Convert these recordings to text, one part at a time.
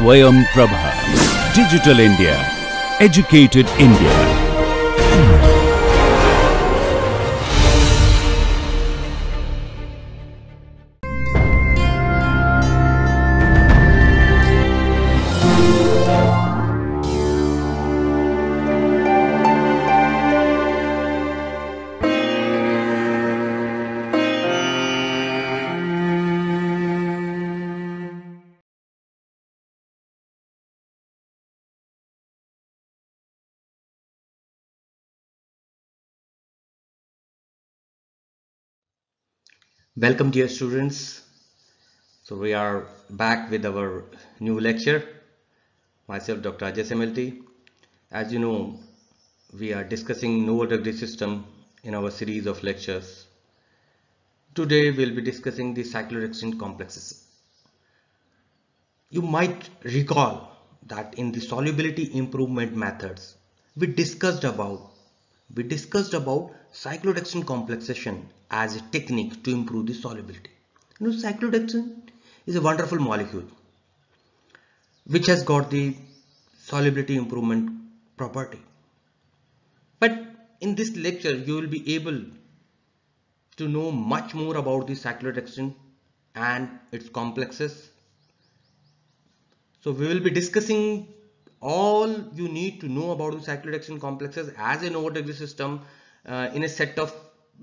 Swayam Prabha. Digital India. Educated India. Welcome, dear students. So we are back with our new lecture. Myself, Dr. Ajay Semelty. As you know, we are discussing novel drug system in our series of lectures. Today we'll be discussing the cyclodextrin complexes. You might recall that in the solubility improvement methods, we discussed about cyclodextrin complexation as a technique to improve the solubility. You know, cyclodextrin is a wonderful molecule which has got the solubility improvement property. But in this lecture, you will be able to know much more about the cyclodextrin and its complexes. So we will be discussing all you need to know about the cyclodextrin complexes as a novel system in a set of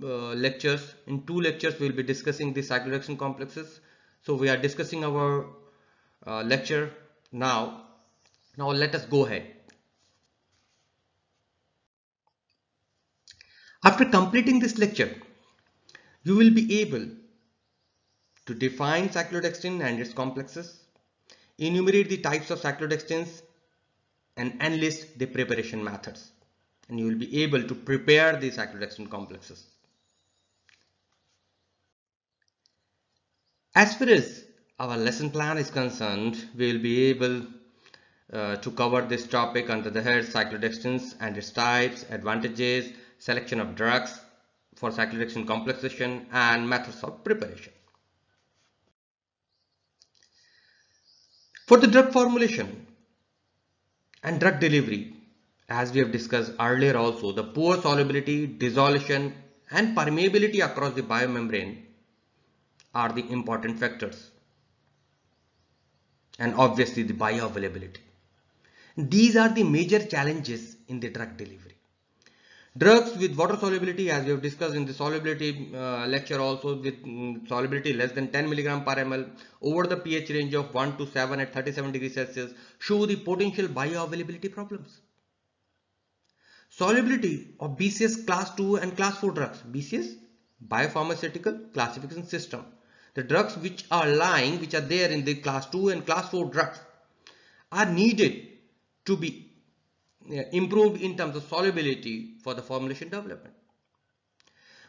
lectures. In 2 lectures, we will be discussing the cyclodextrin complexes. So we are discussing our lecture now. Now let us go ahead. After completing this lecture, you will be able to define cyclodextrin and its complexes, enumerate the types of cyclodextrins, and enlist the preparation methods. And you will be able to prepare the cyclodextrin complexes. As far as our lesson plan is concerned, we will be able to cover this topic under the head cyclodextrins and its types, advantages, selection of drugs for cyclodextrin complexation, and methods of preparation. For the drug formulation and drug delivery, as we have discussed earlier also, the poor solubility, dissolution, and permeability across the biomembrane are the important factors, and obviously the bioavailability. These are the major challenges in the drug delivery. Drugs with water solubility, as we have discussed in the solubility lecture also, with solubility less than 10 mg per ml over the pH range of 1 to 7 at 37 degrees Celsius, show the potential bioavailability problems. Solubility of BCS class 2 and class 4 drugs. BCS, biopharmaceutical classification system. The drugs which are there in the class 2 and class 4 drugs are needed to be improved in terms of solubility for the formulation development.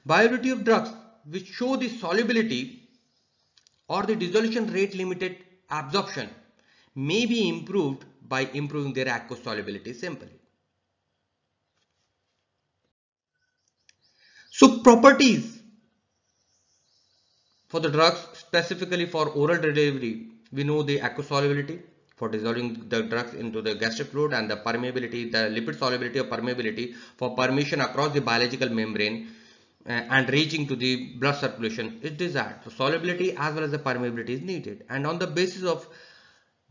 Bioavailability of drugs which show the solubility or the dissolution rate limited absorption may be improved by improving their aqueous solubility simply. So properties for the drugs specifically for oral delivery, we know the aqueous solubility for dissolving the drugs into the gastric fluid, and the permeability, the lipid solubility or permeability for permeation across the biological membrane and reaching to the blood circulation is desired. So solubility as well as the permeability is needed, and on the basis of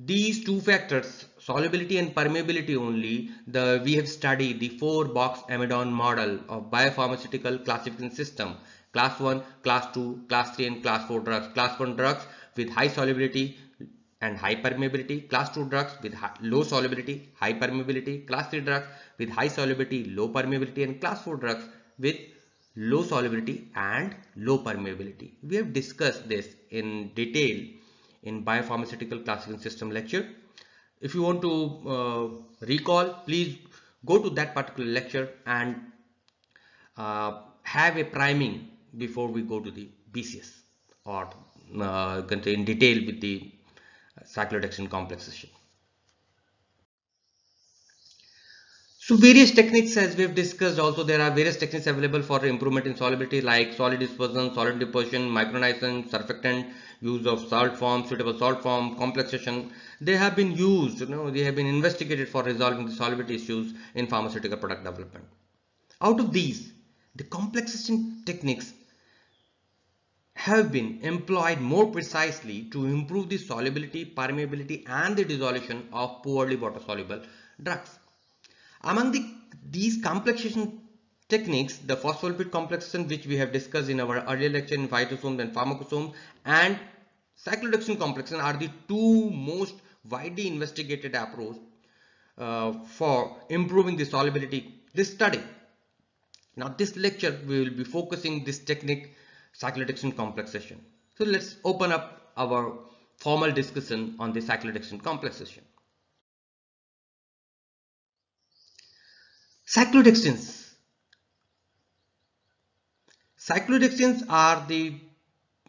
these 2 factors, solubility and permeability only, we have studied the 4-box amidon model of biopharmaceutical classification system. Class 1, class 2, class 3 and class 4 drugs. Class 1 drugs with high solubility and high permeability. Class 2 drugs with low solubility, high permeability. Class 3 drugs with high solubility, low permeability, and class 4 drugs with low solubility and low permeability. We have discussed this in detail in biopharmaceutical classification system lecture. If you want to recall, please go to that particular lecture and have a priming before we go to the BCS or in detail with the cyclodextrin complexation. So various techniques, as we have discussed, also there are various techniques available for improvement in solubility, like solid dispersion, solid deposition, micronization, surfactant, use of salt form, suitable salt form, complexation. They have been used, they have been investigated for resolving the solubility issues in pharmaceutical product development. Out of these, the complexation techniques have been employed more precisely to improve the solubility, permeability, and the dissolution of poorly water soluble drugs. Among these complexation techniques, the phospholipid complexation, which we have discussed in our earlier lecture in phytosomes and pharmacosomes, and cyclodextrin complexation are the two most widely investigated approach for improving the solubility. This study. Now, this lecture we will be focusing this technique, cyclodextrin complexation. So let's open up our formal discussion on the cyclodextrin complexation. Cyclodextrins. Cyclodextrins are the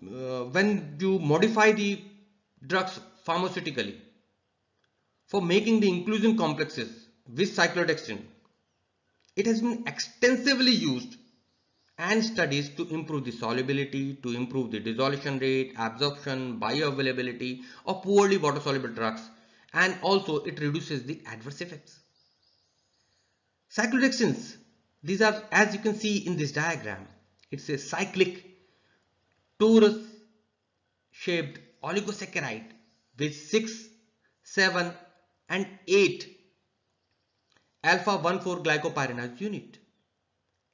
when you modify the drugs pharmaceutically for making the inclusion complexes with cyclodextrin. It has been extensively used and studies to improve the solubility, to improve the dissolution rate, absorption, bioavailability of poorly water soluble drugs, and also it reduces the adverse effects. Cyclodextrins, these are, as you can see in this diagram, it's a cyclic torus shaped oligosaccharide with 6, 7 and 8 alpha 1,4 glycopyranose unit.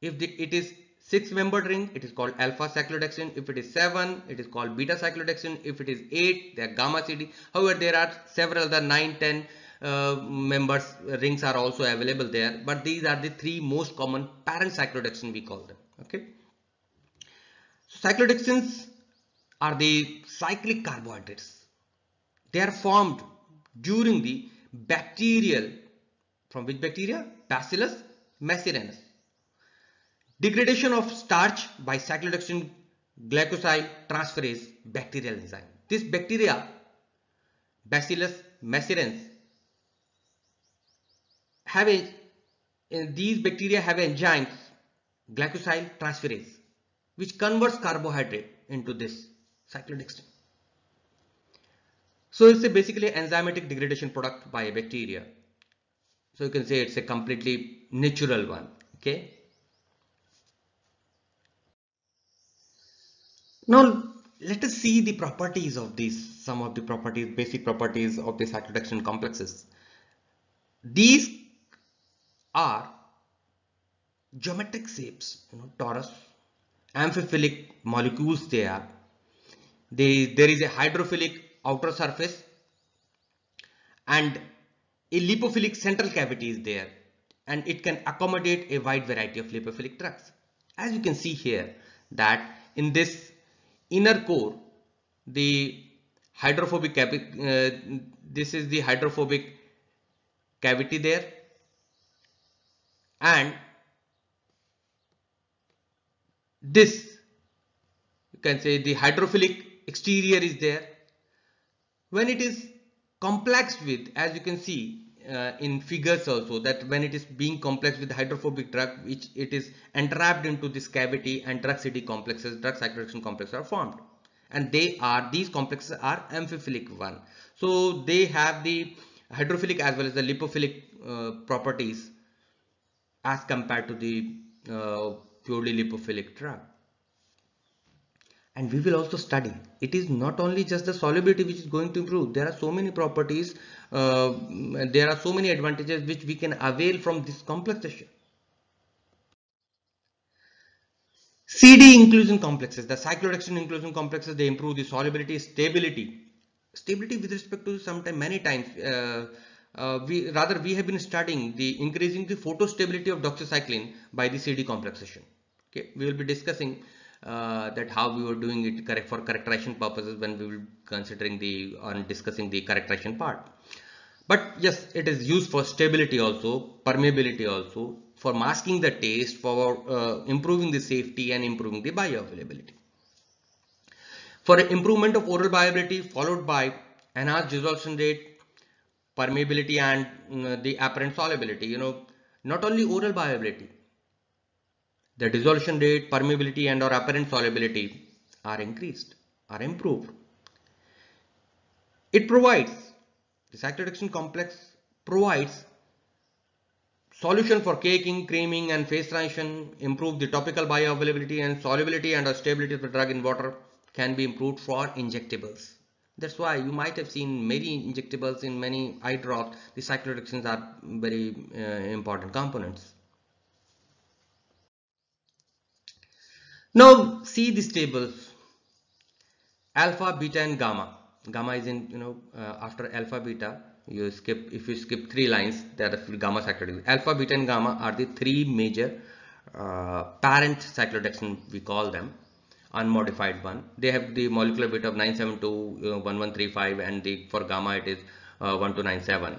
If it is 6-membered ring, it is called alpha cyclodextrin. If it is 7, it is called beta cyclodextrin. If it is 8, they are gamma CD. However, there are several other 9, 10 members rings are also available there, but these are the three most common parent cyclodextrin, we call them. Okay. So cyclodextrins are the cyclic carbohydrates. They are formed during the bacterial, from which bacteria? Bacillus macerinus. Degradation of starch by cyclodextrin glycosyl transferase bacterial enzyme. This bacteria, Bacillus macerinus, these bacteria have enzymes glycosyl transferase, which converts carbohydrate into this cyclodextrin. So it's basically enzymatic degradation product by a bacteria. So you can say it's a completely natural one. Okay. Now let us see the properties of these, some of the properties, basic properties of the cyclodextrin complexes. These are geometric shapes, torus, amphiphilic molecules they are. There is a hydrophilic outer surface and a lipophilic central cavity is there, and it can accommodate a wide variety of lipophilic drugs. As you can see here that in this inner core, the hydrophobic this is the hydrophobic cavity there, and this, you can say, the hydrophilic exterior is there. When it is complexed with, as you can see in figures also, that when it is being complexed with hydrophobic drug, which it is entrapped into this cavity, and drug CD complexes, drug cyclodextrin complexes are formed, and these complexes are amphiphilic one. So they have the hydrophilic as well as the lipophilic properties as compared to the purely lipophilic drug. And we will also study, it is not only just the solubility which is going to improve. There are so many properties, there are so many advantages which we can avail from this complexation. CD inclusion complexes, the cyclodextrin inclusion complexes, they improve the solubility, stability with respect to many times. We have been studying the increasing the photostability of doxycycline by the CD complexation. Okay, we will be discussing that how we were doing it for characterization purposes when we will considering discussing the characterization part. But yes, it is used for stability also, permeability also, for masking the taste, for improving the safety and improving the bioavailability. For improvement of oral bioavailability followed by enhanced dissolution rate, permeability and the apparent solubility. not only oral bioavailability, the dissolution rate, permeability and or apparent solubility are increased, are improved. It provides, the cyclodextrin complex provides solution for caking, creaming and face transition, improve the topical bioavailability and solubility and stability of the drug in water can be improved for injectables. That's why you might have seen many injectables in many eye drops. The cyclodextrins are very important components. Now see these tables: alpha, beta and gamma. Gamma is in, after alpha, beta, if you skip 3 lines, there are gamma cyclodextrin. Alpha, beta and gamma are the 3 major parent cyclodextrin, we call them, unmodified one. They have the molecular weight of 972, 1135, and for gamma it is 1297.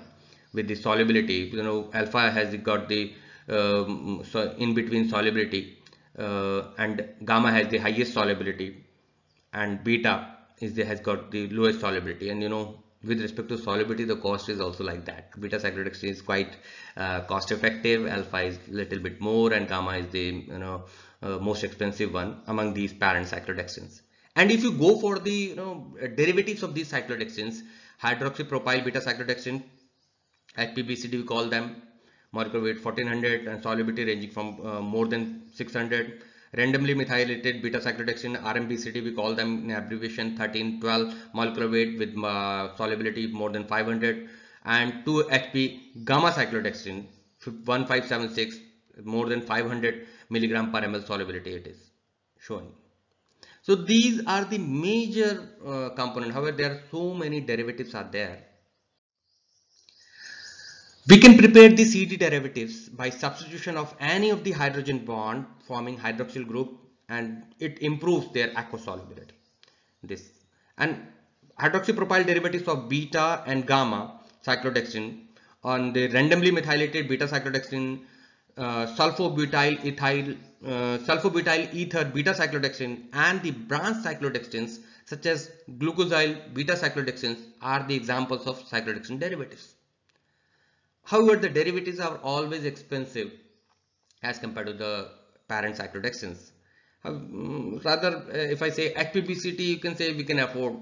With the solubility, alpha has got the so in between solubility, and gamma has the highest solubility, and beta has got the lowest solubility. And with respect to solubility, the cost is also like that. Beta cyclodextrin is quite cost effective, alpha is little bit more, and gamma is the most expensive one among these parent cyclodextrins. And if you go for the derivatives of these cyclodextrins, hydroxypropyl beta cyclodextrin, HPBCD we call them, molecular weight 1400 and solubility ranging from more than 600. Randomly methylated beta cyclodextrin, RMBCD we call them in abbreviation, 1312, molecular weight with solubility more than 500. And 2-HP gamma cyclodextrin, 1576, more than 500 milligram per ml solubility it is showing. So these are the major component. However, there are so many derivatives are there. We can prepare the CD derivatives by substitution of any of the hydrogen bond forming hydroxyl group, and it improves their aqueous solubility. And hydroxypropyl derivatives of beta and gamma cyclodextrin on the randomly methylated beta cyclodextrin, sulfobutyl ether beta cyclodextrin, and the branch cyclodextrins such as glucosyl beta cyclodextrins are the examples of cyclodextrin derivatives. However, the derivatives are always expensive as compared to the parent cyclodextrins. Rather, if I say HPBCT, you can say we can afford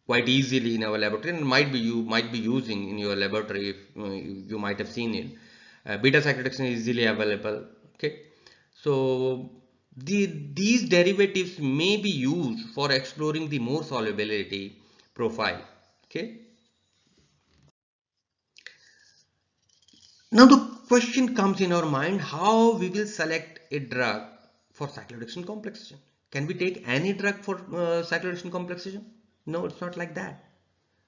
quite easily in our laboratory, and you might be using in your laboratory if you might have seen it. Beta cyclodextrin is easily available. Okay, so these derivatives may be used for exploring the more solubility profile. Okay. Now the question comes in our mind, how we will select a drug for cyclodextrin complexation. Can we take any drug for cyclodextrin complexation? No, it's not like that.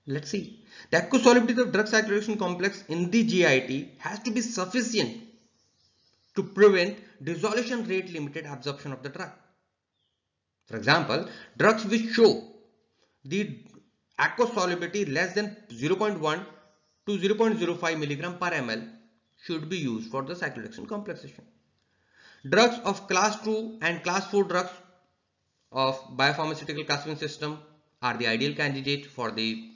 Let's see. The aqueous solubility of drug cyclodextrin complex in the GIT has to be sufficient to prevent dissolution rate limited absorption of the drug. For example, drugs which show the aqueous solubility less than 0.1 to 0.05 milligram per ml should be used for the cyclodextrin complexation. Drugs of class 2 and class 4 drugs of biopharmaceutical classification system are the ideal candidate for the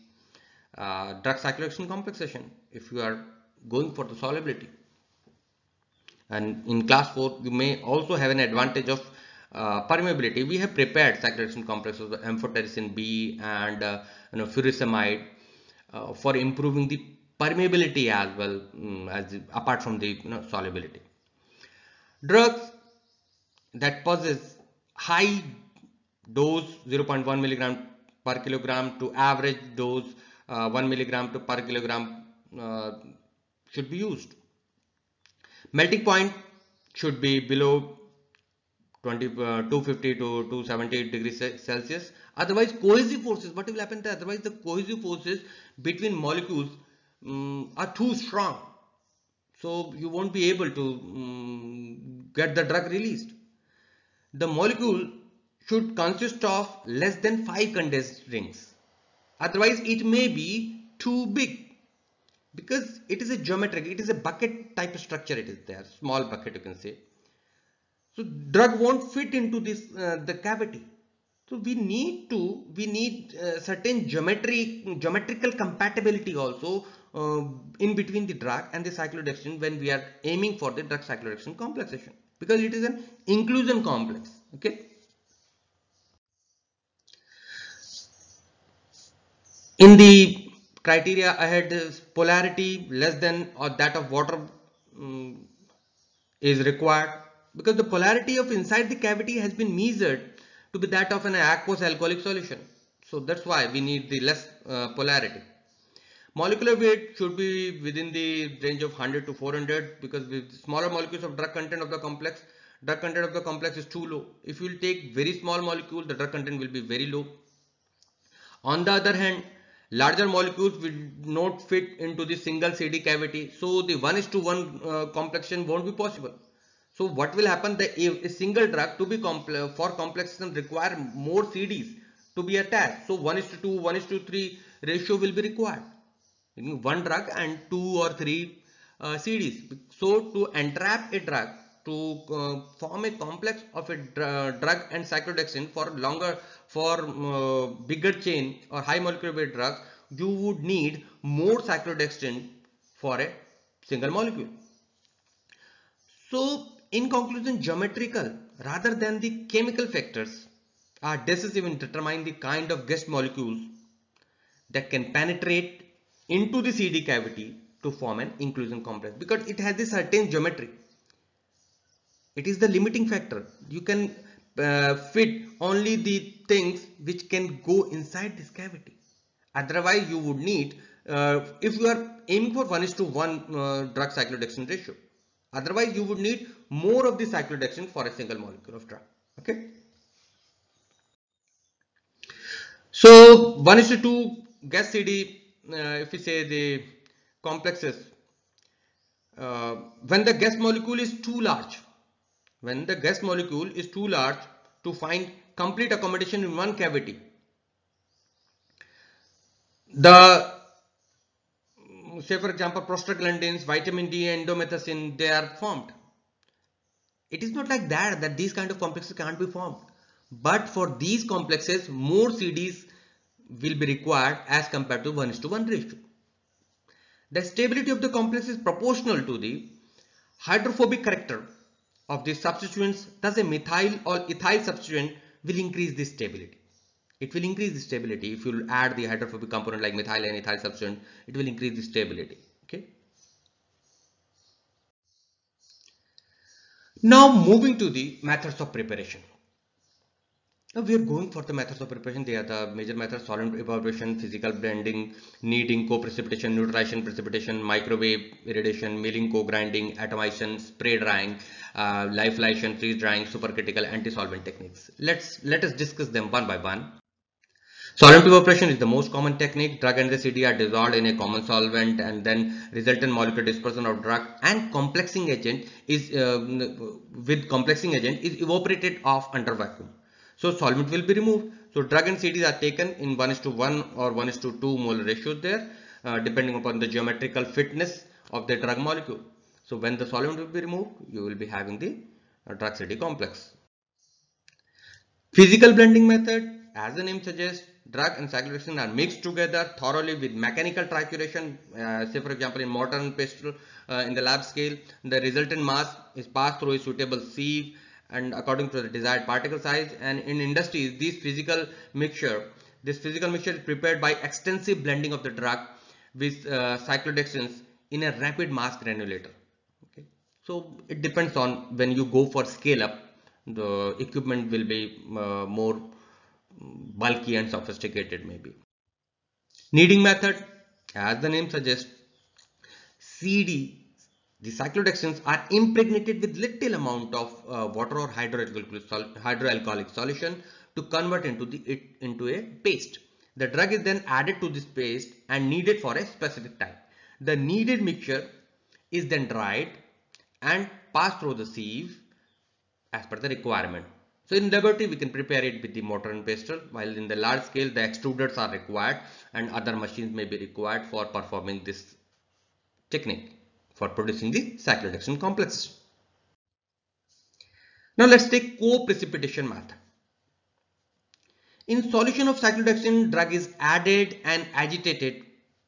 drug cyclodextrin complexation if you are going for the solubility. And in class 4 you may also have an advantage of permeability. We have prepared cyclodextrin complexes of amphotericin B and furosemide for improving the permeability as well as apart from the solubility. Drugs that possess high dose 0.1 milligram per kilogram to average dose 1 milligram per kilogram should be used. Melting point should be below 250 to 270 degrees Celsius. Otherwise, cohesive forces, what will happen there? Otherwise, the cohesive forces between molecules are too strong, so you won't be able to get the drug released. The molecule should consist of less than 5 condensed rings, otherwise it may be too big, because it is a geometric, it is a bucket type of structure, it is there, small bucket you can say. So drug won't fit into this the cavity. So we need certain geometrical compatibility also in between the drug and the cyclodextrin when we are aiming for the drug cyclodextrin complexation, because it is an inclusion complex. Okay. In the criteria ahead, is polarity less than or that of water mm, is required, because the polarity of inside the cavity has been measured to be that of an aqueous alcoholic solution. So that's why we need the less polarity. Molecular weight should be within the range of 100 to 400, because with smaller molecules of drug content of the complex, drug content of the complex is too low. If you will take very small molecule, the drug content will be very low. On the other hand, larger molecules will not fit into the single CD cavity, so the 1:1 complexion won't be possible. So what will happen? A single drug to be for complexation require more CDs to be attached. So 1:2, 1:3 ratio will be required. One drug and 2 or 3 CDs. So to entrap a drug to form a complex of a drug and cyclodextrin for bigger chain or high molecular weight drugs, you would need more cyclodextrin for a single molecule. So in conclusion, geometrical rather than the chemical factors are decisive in determining the kind of guest molecules that can penetrate into the CD cavity to form an inclusion complex, because it has a certain geometry. It is the limiting factor. You can fit only the things which can go inside this cavity. Otherwise, you would need, if you are aiming for 1:1 drug cyclodextrin ratio, otherwise you would need more of the cyclodextrin for a single molecule of drug. Okay. So 1:2 gas CD, if we say the complexes, when the gas molecule is too large, when the gas molecule is too large to find complete accommodation in one cavity, the say for example prostaglandins, vitamin D, endomethacin, they are formed. It is not like that these kind of complexes can't be formed, but for these complexes more CDs will be required as compared to 1:1 ratio. The stability of the complex is proportional to the hydrophobic character of the substituents. Thus a methyl or ethyl substituent will increase the stability. It will increase the stability if you add the hydrophobic component like methyl and ethyl substituent. It will increase the stability. Okay. Now moving to the methods of preparation. Now we are going for the methods of preparation. They are the major methods: solvent evaporation, physical blending, kneading, co-precipitation, neutralization, precipitation, microwave irradiation, milling, co-grinding, atomization, spray drying, lyophilization, freeze drying, supercritical, anti-solvent techniques. Let us discuss them one by one. Solvent evaporation is the most common technique. Drug and the CD are dissolved in a common solvent, and then resultant molecular dispersion of drug and complexing agent is evaporated off under vacuum. So solvent will be removed. So drug and CDs are taken in 1:1 or 1:2 molar ratio there, depending upon the geometrical fitness of the drug molecule. So when the solvent will be removed, you will be having the drug CD complex. Physical blending method, as the name suggests, drug and cyclodextrin are mixed together thoroughly with mechanical trituration. Say for example in mortar and pestle in the lab scale, the resultant mass is passed through a suitable sieve and according to the desired particle size. And in industries, this physical mixture is prepared by extensive blending of the drug with cyclodextrins in a rapid mass granulator. Okay. So it depends on when you go for scale up, the equipment will be more bulky and sophisticated maybe. Kneading method, as the name suggests, CD, the cyclodextrins are impregnated with little amount of water or hydroalcoholic solution to convert into a paste. The drug is then added to this paste and kneaded for a specific time. The kneaded mixture is then dried and passed through the sieve as per the requirement. So in laboratory we can prepare it with the mortar and pestle, while in the large scale the extruders are required and other machines may be required for performing this technique for producing the cyclodextrin complexes. Now let's take co-precipitation method. In solution of cyclodextrin, drug is added and agitated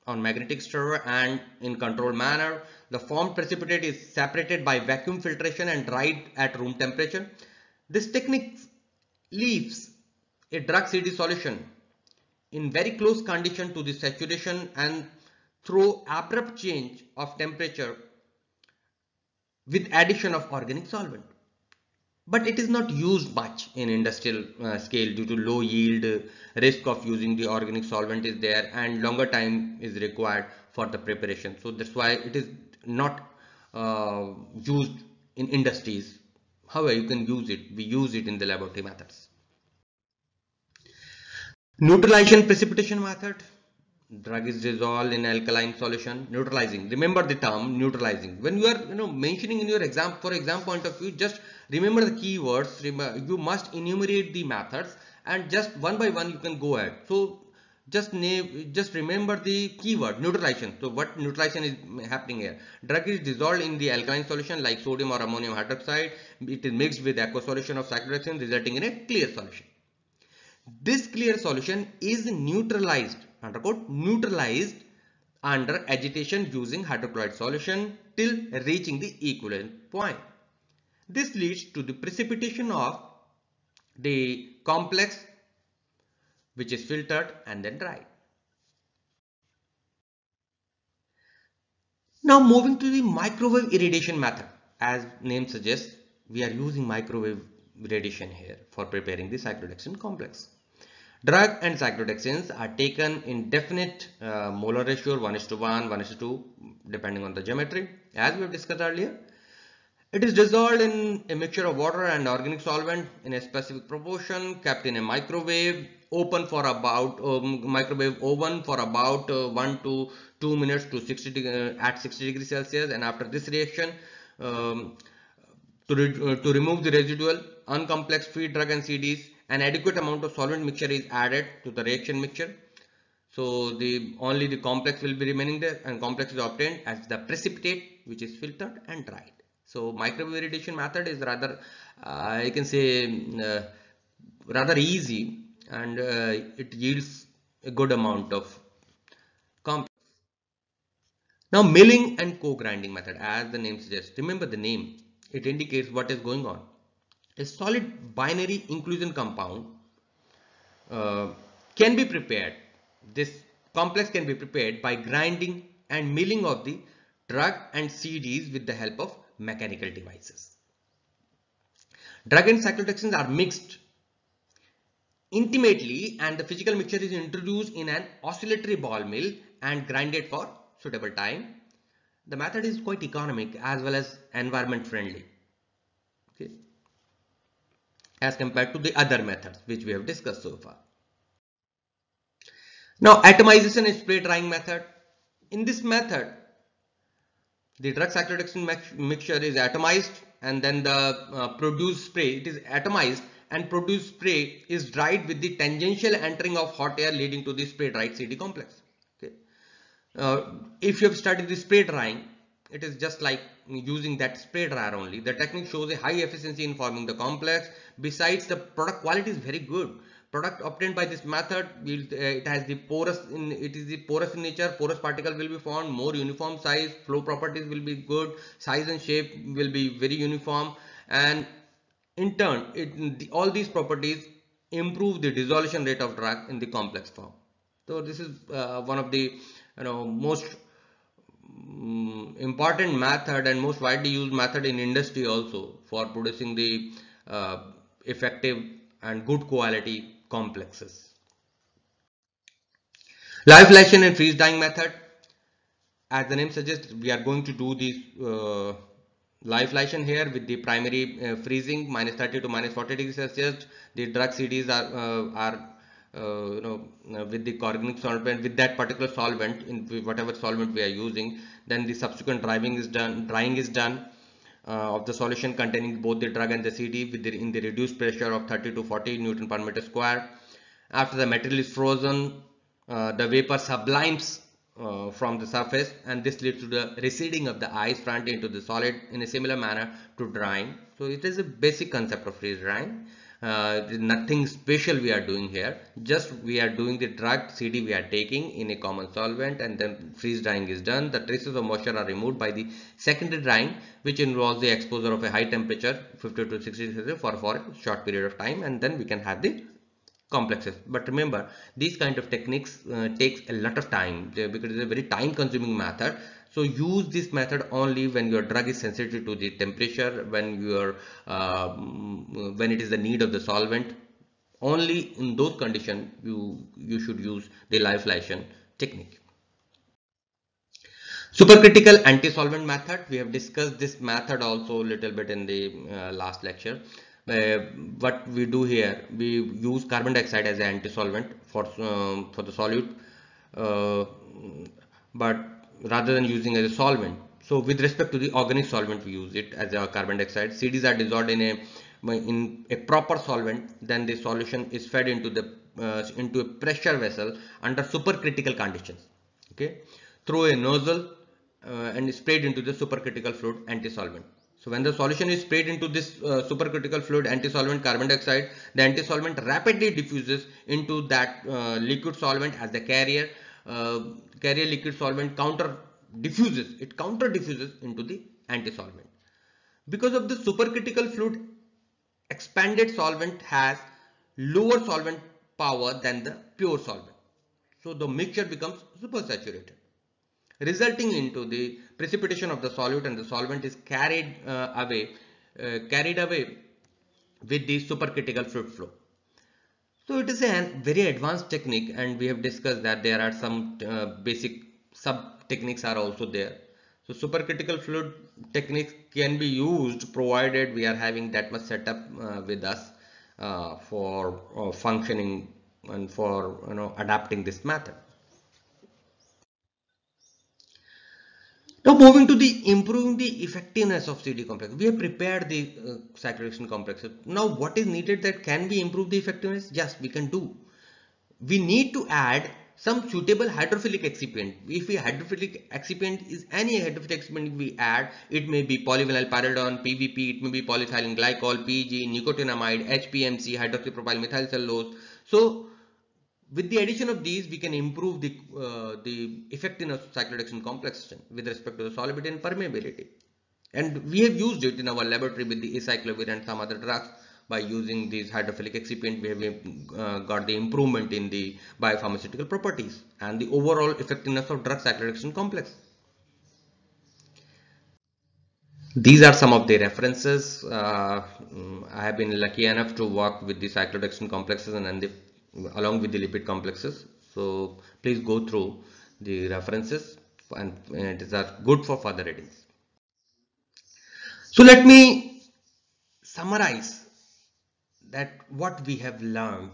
on magnetic stir and in controlled manner. The formed precipitate is separated by vacuum filtration and dried at room temperature. This technique leaves a drug CD solution in very close condition to the saturation and through abrupt change of temperature with addition of organic solvent. But it is not used much in industrial scale due to low yield, risk of using the organic solvent is there, and longer time is required for the preparation. So that's why it is not used in industries. However, you can use it. We use it in the laboratory methods. Neutralization precipitation method. Drug is dissolved in alkaline solution. Neutralizing. Remember the term neutralizing. When you are mentioning in your exam, for exam point of view, just remember the keywords. You must enumerate the methods and just one by one you can go ahead. So just remember the keyword neutralization. So what neutralization is happening here? Drug is dissolved in the alkaline solution like sodium or ammonium hydroxide. It is mixed with aqueous solution of cyclodextrin resulting in a clear solution. This clear solution is neutralized under agitation using hydrochloride solution till reaching the equivalent point. This leads to the precipitation of the complex, which is filtered and then dried. Now moving to the microwave irradiation method. As name suggests, we are using microwave radiation here for preparing the cyclodextrin complex. Drug and cyclodextrins are taken in definite molar ratio 1:1, 1:2 depending on the geometry as we have discussed earlier. It is dissolved in a mixture of water and organic solvent in a specific proportion, kept in a microwave open for about microwave oven for about 1 to 2 minutes to 60 at 60 degrees Celsius, and after this reaction to remove the residual uncomplex free drug and CDs, an adequate amount of solvent mixture is added to the reaction mixture. So only the complex will be remaining there, and complex is obtained as the precipitate, which is filtered and dried. So microwave irradiation method is rather I can say rather easy, and it yields a good amount of complex. Now milling and co-grinding method, as the name suggests. Remember the name, it indicates what is going on. A solid binary inclusion compound can be prepared. This complex can be prepared by grinding and milling of the drug and CDs with the help of mechanical devices. Drug and cyclodextrins are mixed intimately, and the physical mixture is introduced in an oscillatory ball mill and grinded for suitable time. The method is quite economic as well as environment friendly, okay, as compared to the other methods which we have discussed so far. Now atomization and spray drying method. In this method, the drug cyclodextrin mixture is atomized, and then the produced spray, it is atomized and produced spray is dried with the tangential entering of hot air leading to the spray dried CD complex. Okay. If you have studied the spray drying, it is just like using that spray dryer only. The technique shows a high efficiency in forming the complex. Besides, the product quality is very good. Product obtained by this method, it has the porous in nature. Porous particle will be formed, more uniform size, flow properties will be good, size and shape will be very uniform, and in turn all these properties improve the dissolution rate of drug in the complex form. So this is one of the most important method and most widely used method in industry also for producing the effective and good quality complexes. Lyophilization and freeze drying method. As the name suggests, we are going to do this lyophilization here with the primary freezing -30 to -40 degrees Celsius. The drug CDs are with the organic solvent, with that particular solvent, in whatever solvent we are using. Then the subsequent drying is done of the solution containing both the drug and the CD in the reduced pressure of 30 to 40 Newton per meter square. After the material is frozen, the vapor sublimes from the surface, and this leads to the receding of the ice front into the solid in a similar manner to drying. So it is a basic concept of freeze drying. Nothing special we are doing here. Just we are doing the drug CD we are taking in a common solvent, and then freeze drying is done. The traces of moisture are removed by the secondary drying, which involves the exposure of a high temperature 50 to 60 Celsius for a short period of time, and then we can have the complexes. But remember, these kind of techniques takes a lot of time because it's a very time consuming method. So use this method only when your drug is sensitive to the temperature, when it is the need of the solvent. Only in those conditions you should use the lyophilization technique. Supercritical anti-solvent method. We have discussed this method also a little bit in the last lecture. What we do here, we use carbon dioxide as an anti-solvent for the solute, but rather than using as a solvent. So with respect to the organic solvent, we use it as a carbon dioxide. CDs are dissolved in a proper solvent, then the solution is fed into a pressure vessel under supercritical conditions, okay, through a nozzle, and sprayed into the supercritical fluid anti-solvent. So when the solution is sprayed into this supercritical fluid anti-solvent carbon dioxide, the anti-solvent rapidly diffuses into that liquid solvent as the carrier. Carrier liquid solvent counter diffuses into the anti-solvent. Because of the supercritical fluid, expanded solvent has lower solvent power than the pure solvent. So the mixture becomes supersaturated, resulting into the precipitation of the solute, and the solvent is carried away with the supercritical fluid flow. So it is a very advanced technique, and we have discussed that there are some basic sub techniques are also there. So supercritical fluid techniques can be used provided we are having that much setup with us for functioning and for adapting this method. Now moving to the improving the effectiveness of CD complex. We have prepared the cyclodextrin complexes. Now what is needed that can we improve the effectiveness? Yes, we can do. We need to add some suitable hydrophilic excipient. If a hydrophilic excipient is any hydrophilic excipient we add, it may be polyvinyl pyridine, PVP, it may be polyethylene glycol, PG, nicotinamide, HPMC, hydroxypropyl methyl cellulose. So with the addition of these, we can improve the effectiveness of cyclodextrin complex with respect to the solubility and permeability. And we have used it in our laboratory with the acyclovir and some other drugs. By using these hydrophilic excipient, we have got the improvement in the biopharmaceutical properties and the overall effectiveness of drug cyclodextrin complex. These are some of the references. I have been lucky enough to work with the cyclodextrin complexes and along with the lipid complexes. So please go through the references, and it is good for further readings. So let me summarize that what we have learned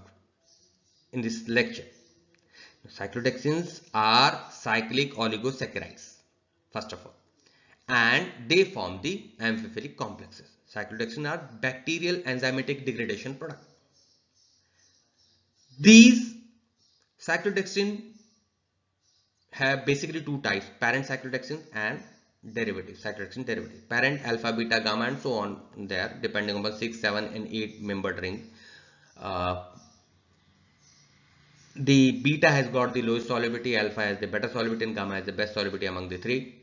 in this lecture. Cyclodextrins are cyclic oligosaccharides, first of all, and they form the amphiphilic complexes. Cyclodextrins are bacterial enzymatic degradation products. These cyclodextrin have basically two types: parent cyclodextrin and derivative cyclodextrin derivative. Parent, alpha, beta, gamma, and so on there, depending on 6, 7, and 8 membered ring. The beta has got the lowest solubility, alpha has the better solubility, and gamma has the best solubility among the three.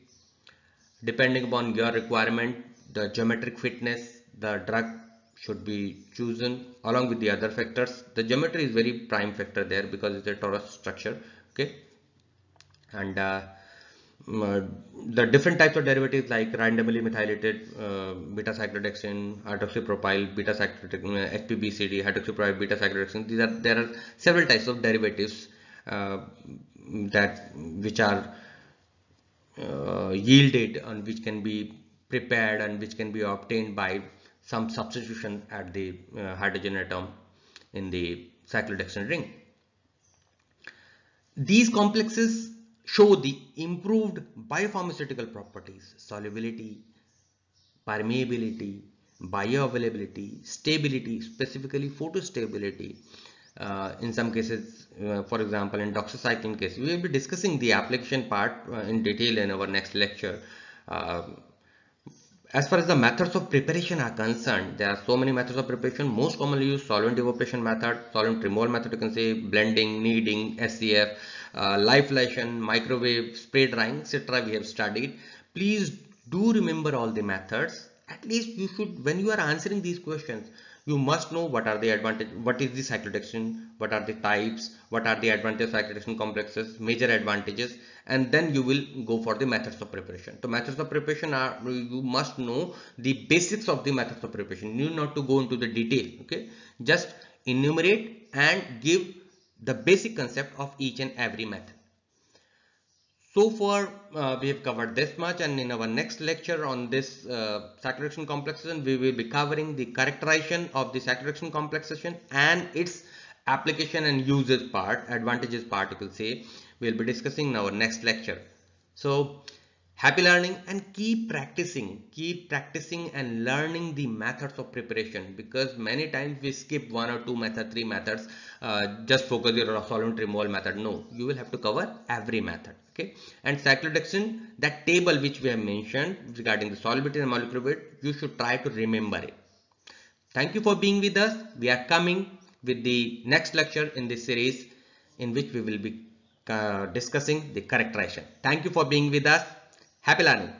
Depending upon your requirement, the geometric fitness, the drug should be chosen along with the other factors. The geometry is very prime factor there because it's a torus structure, okay. And the different types of derivatives like randomly methylated beta cyclodextrin, hydroxypropyl beta cyclodextrin, HPBCD, hydroxypropyl beta cyclodextrin. There are several types of derivatives which are yielded and which can be prepared and which can be obtained by some substitution at the hydrogen atom in the cyclodextrin ring. These complexes show the improved biopharmaceutical properties: solubility, permeability, bioavailability, stability, specifically photostability. In some cases, for example, in doxycycline case, we will be discussing the application part in detail in our next lecture. As far as the methods of preparation are concerned, there are so many methods of preparation. Most commonly used solvent evaporation method, solvent removal method, you can say blending, kneading, SCF, live flation, microwave, spray drying, etc. we have studied. Please do remember all the methods. At least you should, when you are answering these questions, you must know what are the advantages, what is the cyclodextrin, what are the types, what are the advantages of cyclodextrin complexes, major advantages, and then you will go for the methods of preparation. So methods of preparation are, you must know the basics of the methods of preparation. You need not to go into the detail, okay? Just enumerate and give the basic concept of each and every method. So far we have covered this much, and in our next lecture on this cyclodextrin complexation, we will be covering the characterization of the cyclodextrin complexation and its application and usage part, advantages part you will say, we will be discussing in our next lecture. So happy learning, and keep practicing and learning the methods of preparation, because many times we skip one or two method, three methods, just focus your solvent removal method. No, you will have to cover every method, okay? And cyclodextrin, that table which we have mentioned regarding the solubility and molecular weight, you should try to remember it. Thank you for being with us. We are coming with the next lecture in this series, in which we will be discussing the characterization. Thank you for being with us. Happy learning.